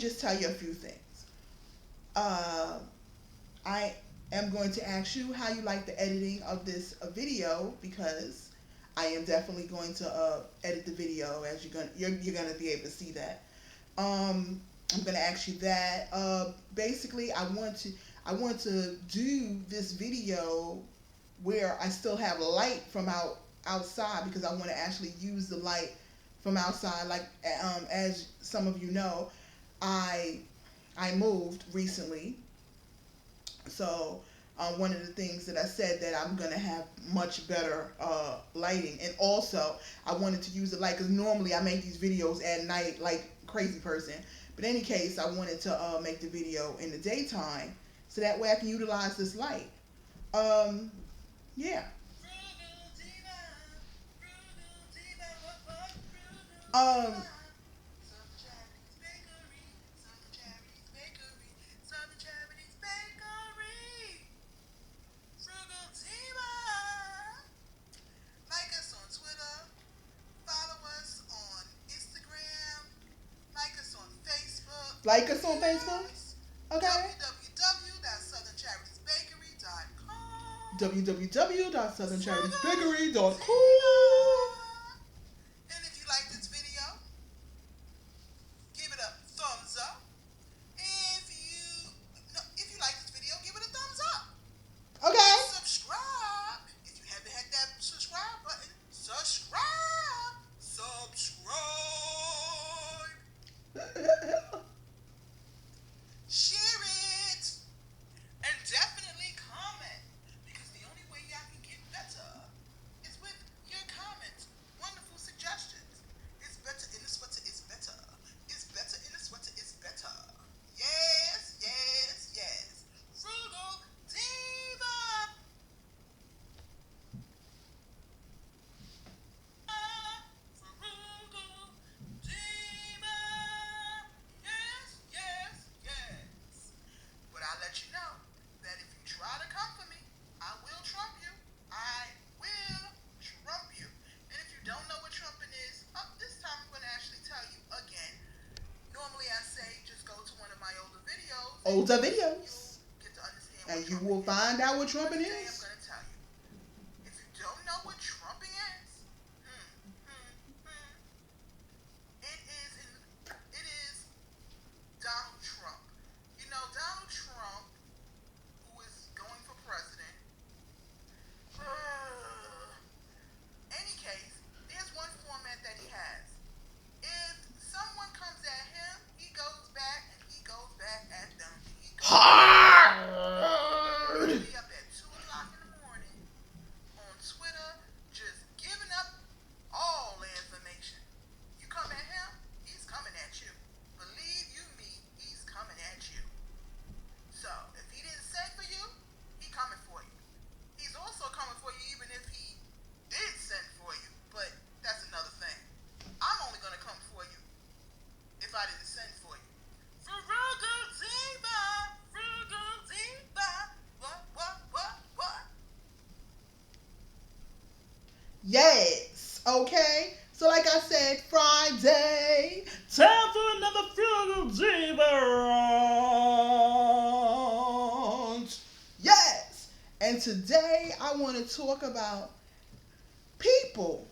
just tell you a few things. I am going to ask you how you like the editing of this video, because I am definitely going to edit the video, as you're gonna be able to see that. I'm gonna ask you that. Basically, I want to do this video where I still have light from outside, because I want to actually use the light from outside. Like as some of you know, I moved recently, so one of the things that I said that I'm gonna have much better lighting, and also I wanted to use the light because normally I make these videos at night like crazy person. But in any case, I wanted to make the video in the daytime so that way I can utilize this light. Yeah. Um, Like us on Twitter, follow us on Instagram, like us on Facebook. like us on Facebook. Okay. www.southerncharitybakery.com. www.southerncharitybakery.com. And if you like this video, give it a thumbs up. If you like this video, give it a thumbs up. Okay. Subscribe. If you haven't hit that subscribe button, subscribe. Share it. And definitely comment. Because the only way y'all can get better is with your comments. Wonderful suggestions. It's better in the sweater is better. It's better in the sweater is better. Yes, yes, yes. Frugal Diva. Frugal Diva. Yes, yes, yes. But I'll let you know that if you try to come for me, I will trump you. I will trump you. And if you don't know what trumping is, this time I'm going to actually tell you again. Normally I say just go to one of my older videos. Older videos. Get to understand And what you trumping will is. find out what trumping Today I'm is. going to tell you. If you don't know what trumping is, it is Donald Trump. You know, Donald Trump, who is going for president. Any case, there's one format that he has. If someone comes at him, he goes back and he goes back at them. He goes Hard. be up at 2 o'clock in the morning on Twitter, just giving up all the information. You come at him, he's coming at you. Believe you me, he's coming at you. So, if he didn't send for you, he coming for you. He's also coming for you even if he did send for you. But that's another thing. I'm only going to come for you if I didn't send for you. Frugal Diva! Frugal Diva! What? Yes. Okay. So like I said, Friday, time for another Frugal Diva Rant. Yes. And today I want to talk about people.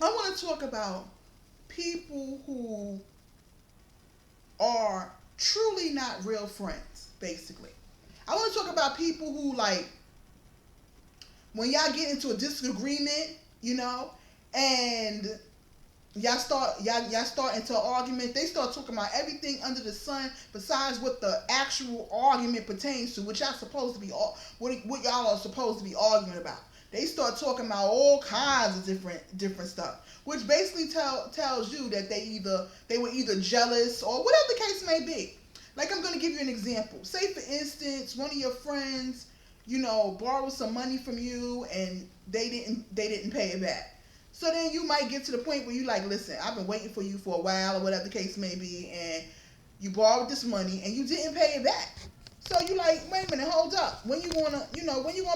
I want to talk about people who are truly not real friends, basically. I want to talk about people who, like, when y'all get into a disagreement, and y'all start into an argument, they start talking about everything under the sun besides what the actual argument pertains to, what y'all supposed to be what y'all are supposed to be arguing about. They start talking about all kinds of different stuff, which basically tells you that they were either jealous or whatever the case may be. Like, I'm going to give you an example. Say, for instance, one of your friends, borrowed some money from you and they didn't pay it back. So then you might get to the point where you like, listen, I've been waiting for you for a while, or whatever the case may be, and you borrowed this money and you didn't pay it back. So you like, wait a minute, hold up. When you gonna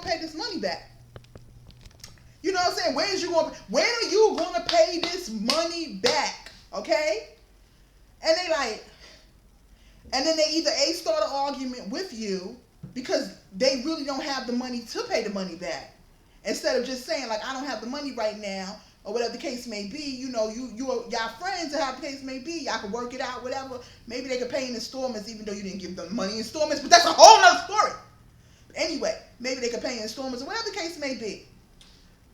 pay this money back? You know what I'm saying? When are you gonna pay this money back? Okay? And they like, And then they either start an argument with you because they really don't have the money to pay the money back. Instead of just saying, like, I don't have the money right now, or whatever the case may be, y'all friends, or however the case may be, y'all can work it out, whatever. Maybe they could pay in installments even though you didn't give them money in installments, but that's a whole nother story. Anyway, maybe they could pay in installments, or whatever the case may be.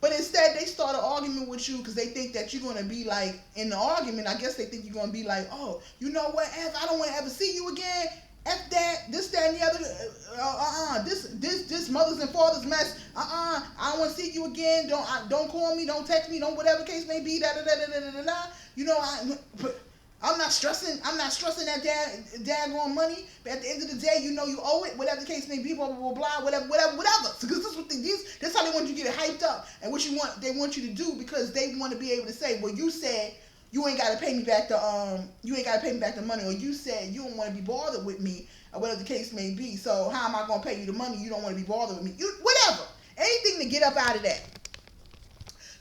But instead, they start an argument with you because they think that you're going to be like, in the argument, I guess they think you're going to be like, oh, you know what, F, I don't want to ever see you again. F that, this, that, and the other. This mothers and fathers mess. I don't want to see you again. Don't call me. Don't text me. Don't whatever case may be. I'm not stressing. that daggone money. But at the end of the day, you owe it. Whatever the case may be. Blah blah blah blah. Whatever. Because that's how they want you to get it hyped up, and what they want you to do, because they want to be able to say, well, you said you ain't got to pay me back the money, or you said you don't want to be bothered with me, or whatever the case may be. So how am I gonna pay you the money? You don't want to be bothered with me. Whatever. Anything to get up out of that.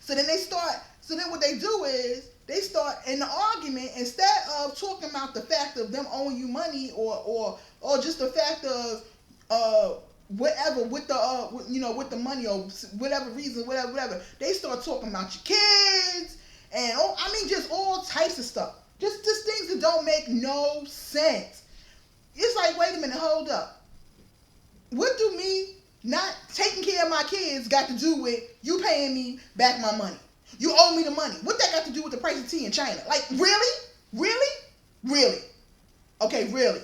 So then what they do is they start in the argument, instead of talking about the fact of them owing you money, or just the fact of whatever with the money, or whatever reason, whatever. They start talking about your kids. And just all types of stuff. Just things that don't make no sense. It's like, wait a minute, hold up. What do me not taking care of my kids got to do with you paying me back my money? You owe me the money. What that got to do with the price of tea in China? Like, really? Really? Really? Okay, really.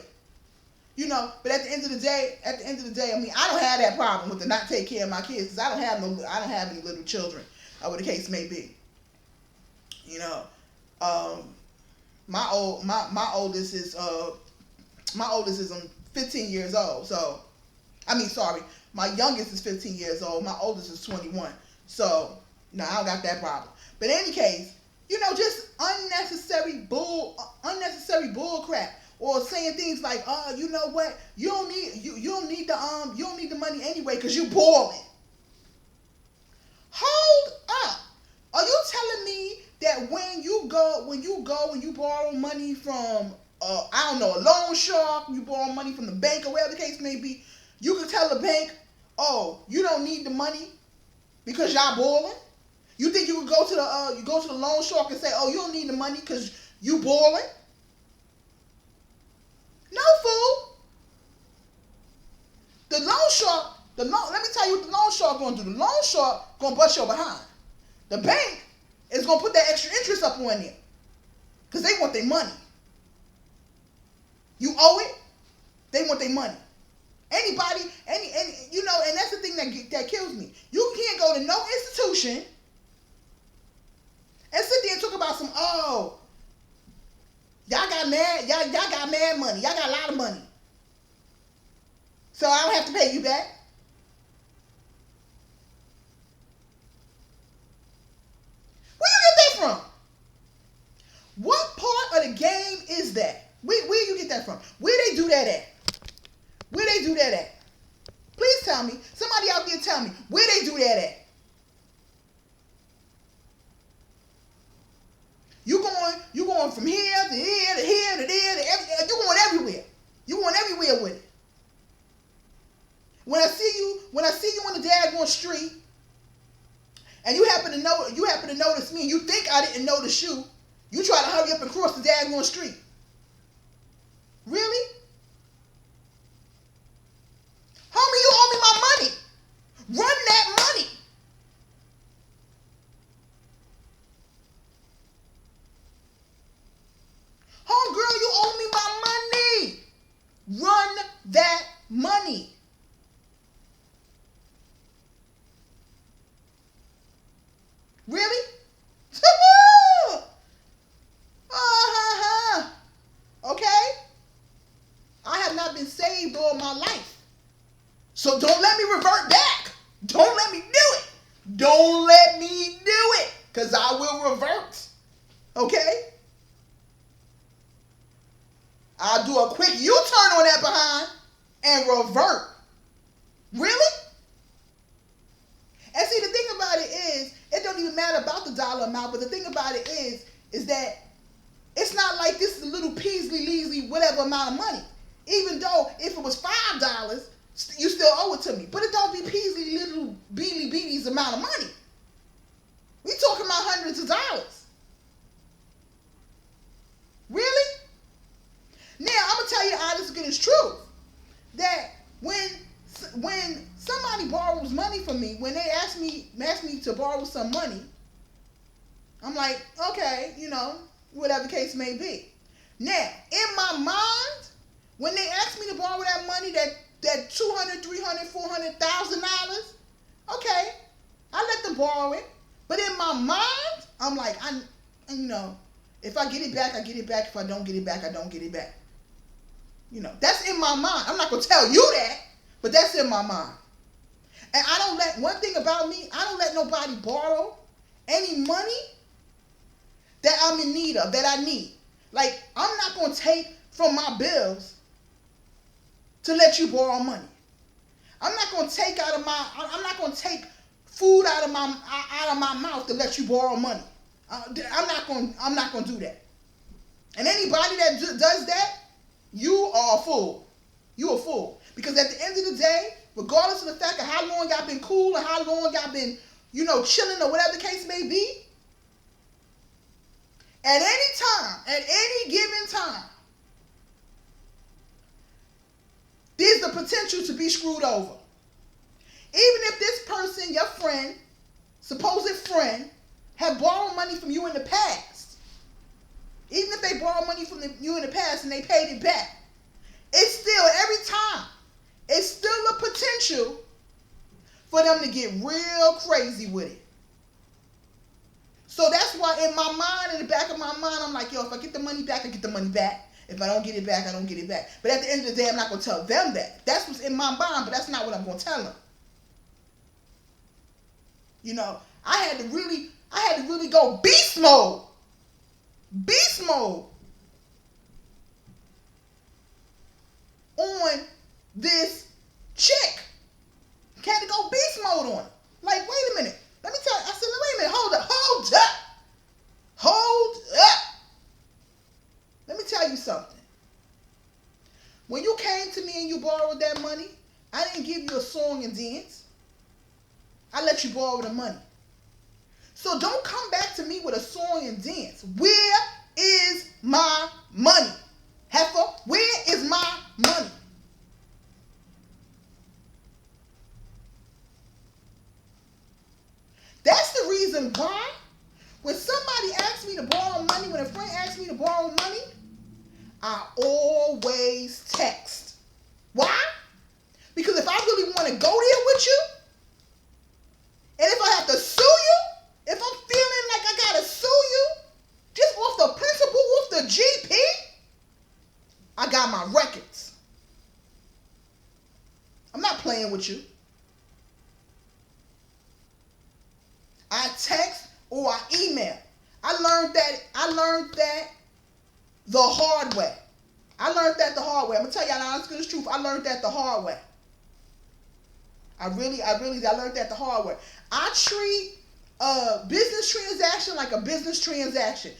But at the end of the day, I don't have that problem with the not take care of my kids, because I don't have any little children, or what the case may be. My oldest is 15 years old. So, my youngest is 15 years old. My oldest is 21. So, no, I don't got that problem. But in any case, just unnecessary bull crap, or saying things like, oh, you know what, you don't need the money anyway because you boiling. Hold up. Are you telling me that when you borrow money from a loan shark, you borrow money from the bank, or whatever the case may be, you can tell the bank, oh, you don't need the money because y'all boiling? You think you could go to the loan shark and say, oh, you don't need the money because you boiling? No, fool. Let me tell you what the loan shark gonna do. The loan shark gonna bust your behind. The bank is going to put that extra interest up on there, because they want their money. You owe it, they want their money. Anybody, and that's the thing that kills me. You can't go to no institution and sit there and talk about some, oh, y'all got mad money. Y'all got a lot of money. So I don't have to pay you back. From? What part of the game is that? Where you get that from? Where they do that at? Please tell me. Somebody out there tell me where they do that at. You going from here to here to here to there to everywhere. You going everywhere. You going everywhere with it. When I see you on the daggone street, and you happen to notice me, and you think I didn't notice you, you try to hurry up and cross the daggone street. Really? Homie, you owe me my money. Run that money. Homegirl, you owe me my money. Run that money. Really? Okay? I have not been saved all my life. So don't let me revert back. Don't let me do it. Don't let me do it, because I will revert. Okay? I'll do a quick U-turn on that behind and revert. Really? And see, the thing about it is, it don't even matter about the dollar amount, but the thing about it is that it's not like this is a little Peasley, Leasley, whatever amount of money. Even though if it was $5, you still owe it to me. But it don't be Peasy little beanie beanies amount of money. We talking about hundreds of dollars. Really? Now I'm gonna tell you the honest goodness truth that when somebody borrows money from me, when they ask me to borrow some money, I'm like, okay, whatever the case may be. Now, in my mind, when they ask me to borrow that money, that $200, $300, $400,000, okay, I let them borrow it. But in my mind, I'm like, if I get it back, I get it back. If I don't get it back, I don't get it back. That's in my mind. I'm not gonna tell you that, but that's in my mind. And one thing about me, I don't let nobody borrow any money that I'm in need of, that I need. Like, I'm not going to take from my bills to let you borrow money. I'm not going to take I'm not going to take food out of my mouth to let you borrow money. I'm not going to do that. And anybody that does that, you are a fool. You a fool. Because at the end of the day, regardless of the fact of how long y'all been cool or how long y'all been, chilling or whatever the case may be, at any given time, there's the potential to be screwed over. Even if this person, your friend, supposed friend, have borrowed money from you in the past, even if they borrowed money from you in the past and they paid it back, it's still, every time, it's still a potential for them to get real crazy with it. So that's why in my mind, in the back of my mind, I'm like, yo, if I get the money back, I get the money back. If I don't get it back, I don't get it back. But at the end of the day, I'm not going to tell them that. That's what's in my mind, but that's not what I'm going to tell them. I had to really go beast mode. Beast mode on this chick. Had to go beast mode on it. Like, wait a minute. Let me tell you. I said, wait a minute. Hold up. Let me tell you something. When you came to me and you borrowed that money, I didn't give you a song and dance. I let you borrow the money. So don't come back to me with a song and dance. Where is my money? Heifer, where is my money? That's the reason why when somebody asks me to borrow money, when a friend asks me to borrow money, I always text. Why? Because if I really want to go there with you, and if I have to sue you, if I'm feeling like I got to sue you, just off the principal, off the GP, I got my records. I'm not playing with you. I text or I email. I learned that the hard way. I'm gonna tell y'all the honest truth. I learned that the hard way. I learned that the hard way. I treat a business transaction like a business transaction.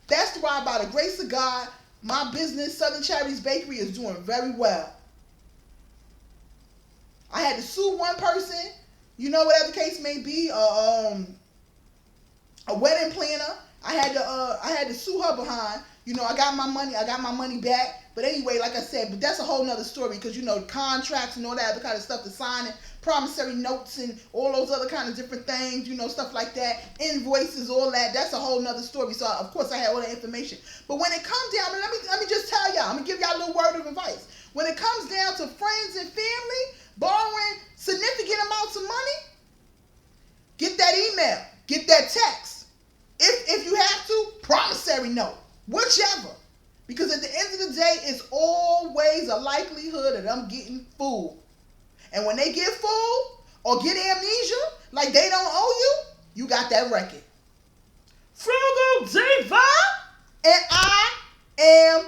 That's why, by the grace of God, my business, Southern Charities Bakery, is doing very well. I had to sue one person, whatever the case may be, a wedding planner. I had to sue her behind. I got my money back. But anyway, like I said, but that's a whole nother story because contracts and all that other kind of stuff, the signing, promissory notes and all those other kind of different things, stuff like that, invoices, all that. That's a whole nother story. So of course I had all that information. But when it comes down, let me just tell y'all, I'm gonna give y'all a little word of advice. When it comes down to friends and family borrowing significant amounts of money, get that email, get that text. If you have to, promissory note, whichever. Because at the end of the day, it's always a likelihood of them getting fooled. And when they get fooled or get amnesia, like they don't owe you, you got that record. Frugal Diva, and I am